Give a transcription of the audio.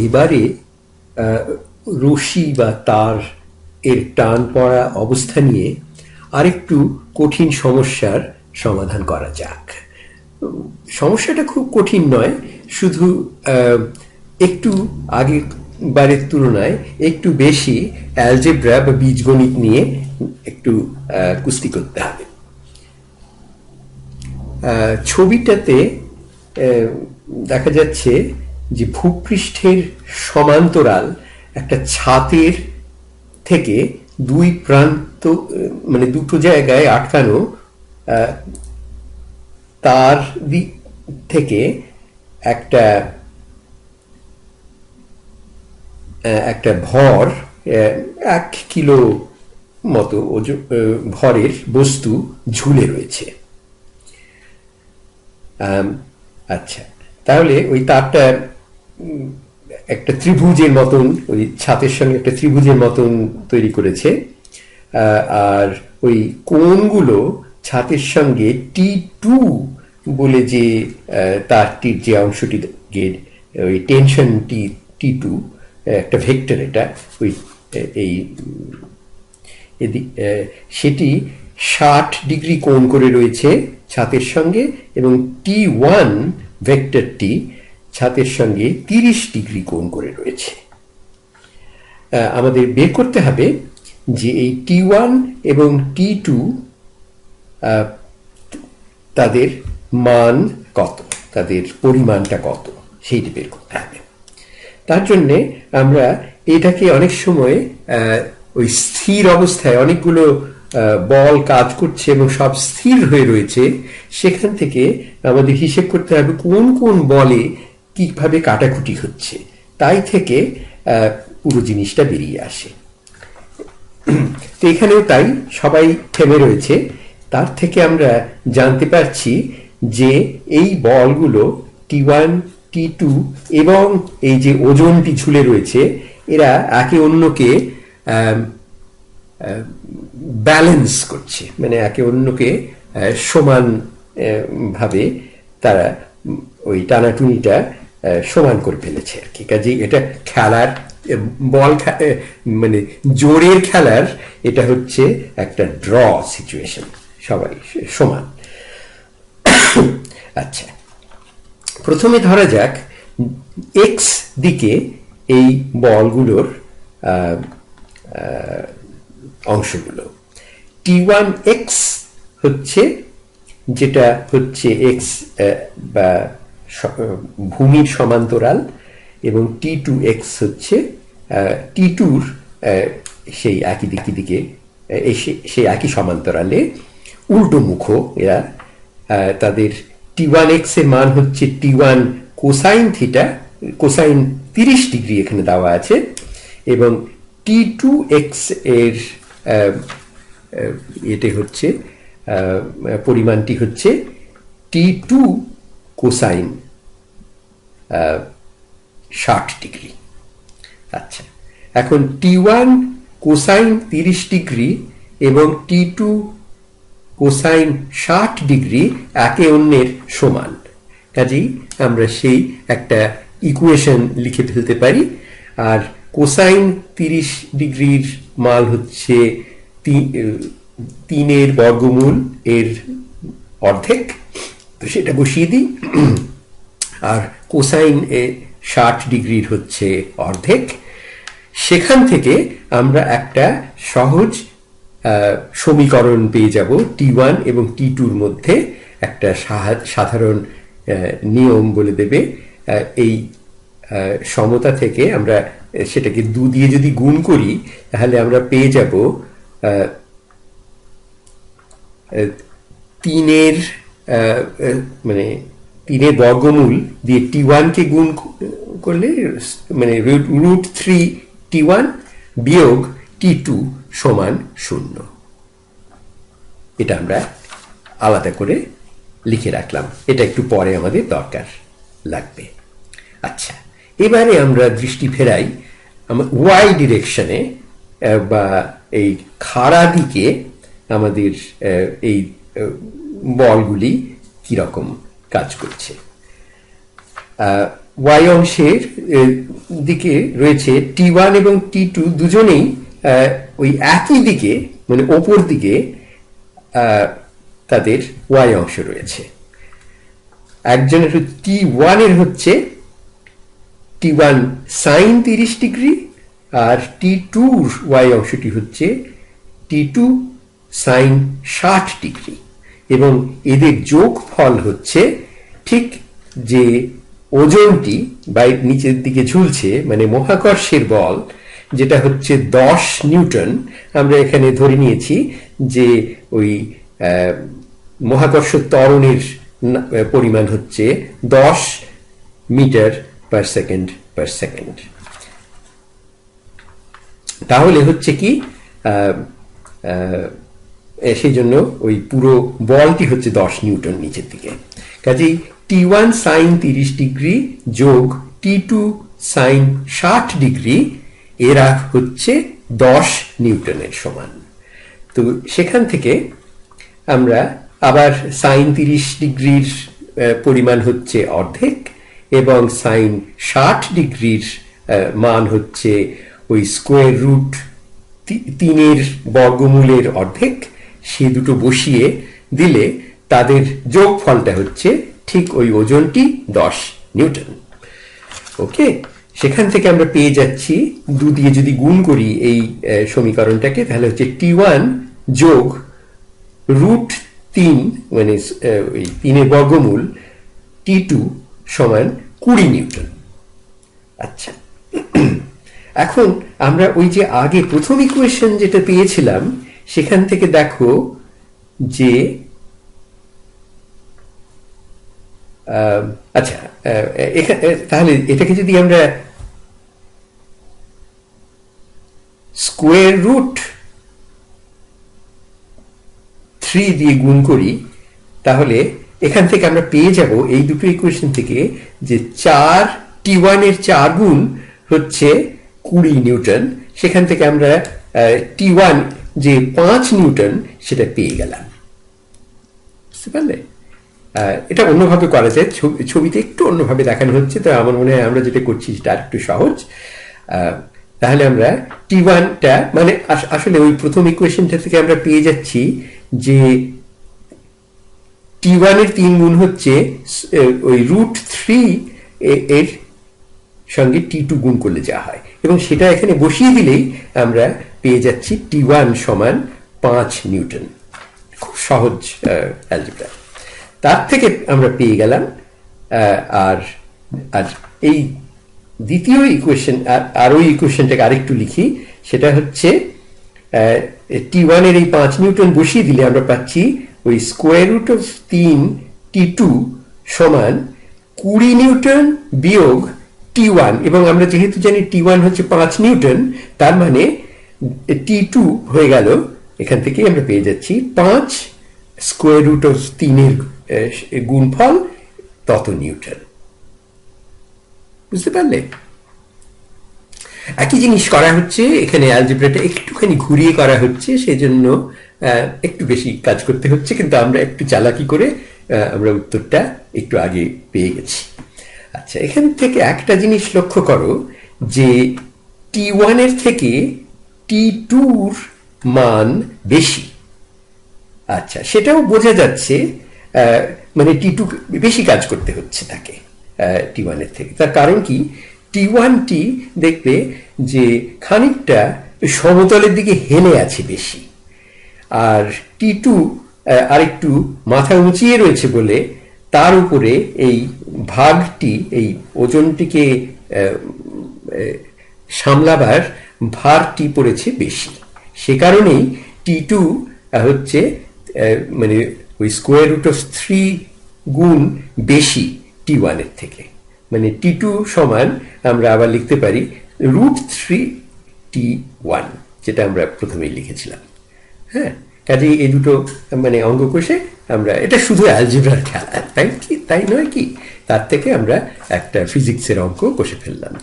এবারে রশি বা তার এর টান পড়া অবস্থা নিয়ে আরেকটু কঠিন সমস্যার সমাধান করা যাক। সমস্যাটা খুব কঠিন নয়, শুধু একটু আগেবারের তুলনায় একটু বেশি অ্যালজেব্রা বা বীজগণিত নিয়ে একটু কুস্তি করতে হবে। ছবিটাতে দেখা যাচ্ছে যে ভূপৃষ্ঠের সমান্তরাল একটা ছাতের থেকে দুই প্রান্ত, মানে দুটো জায়গায় আটকানো তার দিক থেকে একটা একটা ভর 1 কিলো মতো ভরের বস্তু ঝুলে রয়েছে। আচ্ছা, তাহলে ওই তারটা একটা ত্রিভুজের মতন, ওই ছাতের সঙ্গে একটা ত্রিভুজের মতন তৈরি করেছে, আর ওই কোণগুলো ছাতের সঙ্গে T2 বলে যে তারটির যে অংশটি, ওই টেনশন T2 একটা ভেক্টর, এটা ওই এই সেটি 60 ডিগ্রি কোণ করে রয়েছে ছাতের সঙ্গে, এবং T1 ভেক্টরটি ছাতের সঙ্গে 30 ডিগ্রি কোণ করে রয়েছে। আমাদের বের করতে হবে যে এই T1 এবং T2 তাদের মান কত, তাদের পরিমাণটা কত, সেইটি বের করতে হবে। তার জন্যে আমরা এটাকে অনেক সময় ওই স্থির অবস্থায় অনেকগুলো বল কাজ করছে এবং সব স্থির হয়ে রয়েছে, সেখান থেকে আমাদের হিসেব করতে হবে কোন কোন বলে কিভাবে কাটাকুটি হচ্ছে, তাই থেকে পুরো জিনিসটা বেরিয়ে আসে। তো এখানেও তাই, সবাই থেমে রয়েছে। তার থেকে আমরা জানতে পারছি যে এই বলগুলো T1, T2 এবং এই যে ওজনটি ঝুলে রয়েছে, এরা একে অন্যকে ব্যালেন্স করছে, মানে একে অন্যকে সমান ভাবে তারা ওই টানাটুনিটা সমান করে ফেলেছে আর কি। কাজে এটা খেলার বল, মানে জোরের খেলার এটা হচ্ছে একটা ড্র সিচুয়েশন, সবাই সমান। আচ্ছা, প্রথমে ধরা যাক এক্স দিকে এই বলগুলোর অংশগুলো। T1x হচ্ছে, যেটা হচ্ছে এক্স বা ভূমির সমান্তরাল, এবং T2x হচ্ছে T2-র সেই একই দিকে সেই একই সমান্তরালে উল্টো মুখ এরা। তাদের T1x এর মান হচ্ছে T1 cosine theta, cosine 30 degree এখানে দেওয়া আছে, এবং T2x এর এতে হচ্ছে পরিমাণটি হচ্ছে T2 কোসাইন 60 ডিগ্রি। আচ্ছা, এখন T1 কোসাইন 30 ডিগ্রি এবং T2 কোসাইন 60 ডিগ্রি একে অন্যের সমান, কাজেই আমরা সেই একটা ইকুয়েশন লিখে ফেলতে পারি। আর কোসাইন 30 ডিগ্রির মান হচ্ছে 3 বর্গমূল এর অর্ধেক, তো সেটা বসিয়ে দিই। আর কোসাইন 60 ডিগ্রির হচ্ছে অর্ধেক। সেখান থেকে আমরা একটা সহজ সমীকরণ পেয়ে যাব T1 এবং T2-র মধ্যে। একটা সাধারণ নিয়ম বলে দেবে, এই সমতা থেকে আমরা সেটাকে 2 দিয়ে যদি গুণ করি, তাহলে আমরা পেয়ে যাব 3 মানে 3 বর্গমূল দিয়ে T1-কে গুণ করলে, মানে √3 T1 বিয়োগ T2 সমান 0। এটা আমরা আলাদা করে লিখে রাখলাম, এটা একটু পরে আমাদের দরকার লাগবে। আচ্ছা, এবারে আমরা দৃষ্টি ফেরাই ওয়াই ডিরেকশনে, বা এই খাড়া দিকে আমাদের এই বলগুলি কিরকম কাজ করছে। ওয়াই অংশের দিকে রয়েছে T1 এবং T2 দুজনেই ওই একই দিকে মানে ওপর দিকে তাদের ওয়াই অংশ রয়েছে। একজনের T1 এর হচ্ছে T1 সাইন 30 ডিগ্রি আর T2 ওয়াই অংশটি হচ্ছে T2 সাইন 60 ডিগ্রি এবং এদের যোগফল হচ্ছে ঠিক যে ওজনটি নিচের দিকে ঝুলছে মানে মহাকর্ষের বল যেটা হচ্ছে 10 নিউটন। আমরা এখানে ধরে নিয়েছি যে ওই মহাকর্ষ ত্বরণের পরিমাণ হচ্ছে 10 metre per second per second. তাহলে হচ্ছে কি সেই জন্য ওই পুরো বলটি হচ্ছে 10 নিউটন নিচের দিকে। কাজেই T1 সাইন 30 ডিগ্রি যোগ T2 সাইন 60 ডিগ্রি এরা হচ্ছে 10 নিউটনের সমান। তো সেখান থেকে আমরা আবার সাইন 30 ডিগ্রির পরিমাণ হচ্ছে অর্ধেক এবং সাইন 60 ডিগ্রির মান হচ্ছে ওই স্কোয়ার রুট 3 বর্গমূলের অর্ধেক। সে দুটো বসিয়ে দিলে তাদের যোগফলটা হচ্ছে ঠিক ওই ওজনটি 10 নিউটন। ওকে, সেখান থেকে আমরা পেয়ে যাচ্ছি 2 দিয়ে যদি গুণ করি এই সমীকরণটাকে তাহলে হচ্ছে T1 যোগ রুট 3 মানে ওই 3 বর্গমূল T2 সমান 20 নিউটন। আচ্ছা, এখন আমরা ওই যে আগে প্রথম ইকুয়েশন যেটা পেয়েছিলাম সেখান থেকে দেখো যে আচ্ছা তাহলে এটাকে যদি আমরা স্কোয়ার রুট 3 দিয়ে গুণ করি তাহলে এখান থেকে আমরা পেয়ে যাব এই দুটো ইকুয়েশন থেকে যে 4 T1 এর 4 গুণ হচ্ছে 20 নিউটন। সেখান থেকে আমরা T1 যে 5 নিউটন সেটা পেয়ে গেলাম। বুঝতে পারলে? এটা অন্যভাবে করা যায়, ছবিতে একটু অন্যভাবে দেখানো হচ্ছে, তো আমার মনে হয় আমরা যেটা করছি সেটা একটু সহজ। তাহলে আমরা T1টা মানে আসলে ওই প্রথম ইকুয়েশনটা থেকে আমরা পেয়ে যাচ্ছি যে T1 এর 3 গুণ হচ্ছে ওই রুট 3 এর সঙ্গে T2 গুণ করলে যা হয় এবং সেটা এখানে বসিয়ে দিলেই আমরা পেয়ে যাচ্ছি T1 সমান 5 নিউটন। খুব সহজ অ্যালজেব্রা। তার থেকে আমরা পেয়ে গেলাম আর এই দ্বিতীয় ইকুয়েশন আর ওই ইকুয়েশনটাকে আরেকটু লিখি, সেটা হচ্ছে T1 এর এই 5 নিউটন বসিয়ে দিলে আমরা পাচ্ছি ওই স্কোয়ার রুট অফ 3 T2 সমান 20 নিউটন বিয়োগ T1 এবং আমরা যেহেতু জানি T1 হচ্ছে 5 নিউটন তার মানে T2 হয়ে গেল, এখান থেকে আমরা পেয়ে যাচ্ছি 5 স্কোয়ার রুট অফ 3 এর গুণফল তত নিউটন। বুঝতে পারলে? একই জিনিস করা হচ্ছে এখানে, অ্যালজেব্রাটা একটুখানি ঘুরিয়ে করা হচ্ছে, সেজন্য একটু বেশি কাজ করতে হচ্ছে, কিন্তু আমরা একটু চালাকি করে আমরা উত্তরটা একটু আগে পেয়ে গেছি। আচ্ছা, এখান থেকে একটা জিনিস লক্ষ্য করো যে T1 এর থেকে T2'র মান বেশি। আচ্ছা, সেটাও বোঝা যাচ্ছে, মানে T2 বেশি কাজ করতে হচ্ছে তাকে T1 এর থেকে। তার কারণ কি, T1টি দেখবে যে খানিকটা সমতলের দিকে হেলে আছে বেশি, আর T2 আরেকটু মাথা উঁচিয়ে রয়েছে বলে তার উপরে এই ভাগটি, এই ওজনটিকে সামলাবার ভারটি পড়েছে বেশি। সে কারণেই T2 হচ্ছে মানে ওই স্কোয়ার রুট অফ 3 গুণ বেশি T1 এর থেকে। মানে T2 সমান আমরা আবার লিখতে পারি রুট 3 T1, যেটা আমরা প্রথমেই লিখেছিলাম। হ্যাঁ, কাজেই এই দুটো মানে অঙ্ক কষে আমরা, এটা শুধু অ্যালজেব্রার খেলা, তাই কি, তাই নয় কি? তার থেকে আমরা একটা ফিজিক্সের অঙ্ক কষে ফেললাম।